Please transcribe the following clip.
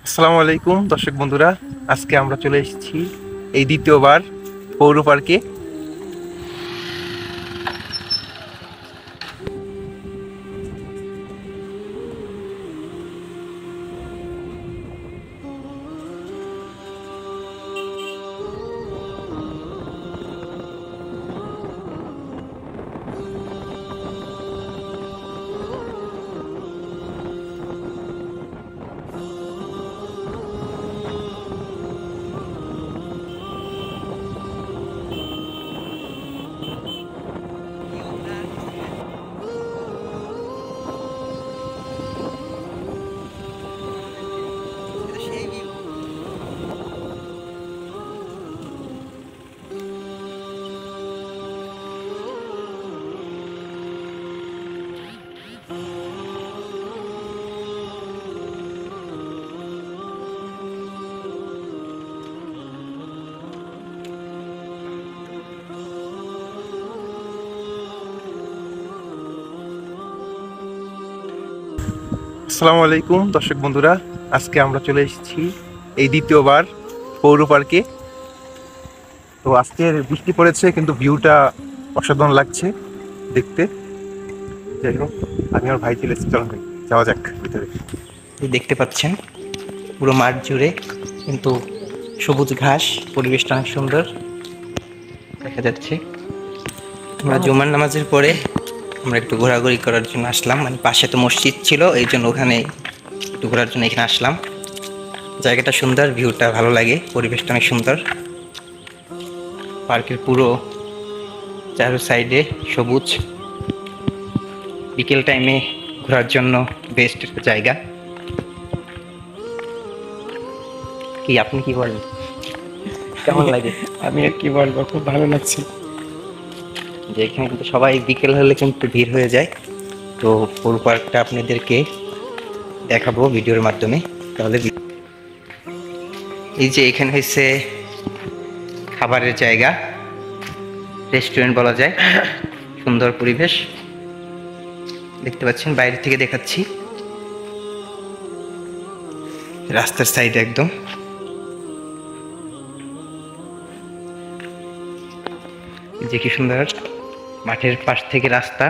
আসসালামু আলাইকুম দর্শক বন্ধুরা, আজকে আমরা চলে এসেছি এই দ্বিতীয়বার পৌর পার্কে। আসসালামু আলাইকুম দর্শক বন্ধুরা, আজকে আমরা চলে এসেছি এই দ্বিতীয়বার পৌর পার্কে। তো আজকের বৃষ্টি পড়েছে, কিন্তু ভিউটা অসাধারণ লাগছে দেখতে। যাই হোক, আমি আর ভাই চলে এসেছি, চলুন ভাই যাওয়া যাক ভিতরে। দেখতে পাচ্ছেন পুরো মাঠ জুড়ে কিন্তু সবুজ ঘাস, পরিবেশটা অনেক সুন্দর দেখা যাচ্ছে। আমরা জুমার নামাজের পরে আমরা একটু ঘোরাঘুরি করার জন্য আসলাম, মানে পাশে তো মসজিদ ছিল, এই জন্য ওখানে একটু ঘোরার জন্য এখানে আসলাম। জায়গাটা সুন্দর, ভিউটা ভালো লাগে, পরিবেশটা অনেক সুন্দর। পার্কের পুরো চারো সাইডে সবুজ, বিকেল টাইমে ঘোরার জন্য বেস্ট একটা জায়গা। কি আপনি কি বলেন, কেমন লাগে? আমি আর কি বলবো, খুব ভালো লাগছে। যে এখানে কিন্তু সবাই বিকেল হলে কিন্তু ভিড় হয়ে যায়। তো পুরো পার্কটা আপনাদেরকে দেখাবো ভিডিওর মাধ্যমে। তাহলে এই যে এখানে হচ্ছে খাবারের জায়গা, রেস্টুরেন্ট বলা যায়, সুন্দর পরিবেশ দেখতে পাচ্ছেন। বাইরে থেকে দেখাচ্ছি, রাস্তার সাইডে একদম। যে কি সুন্দর, মাঠের পাশ থেকে রাস্তা।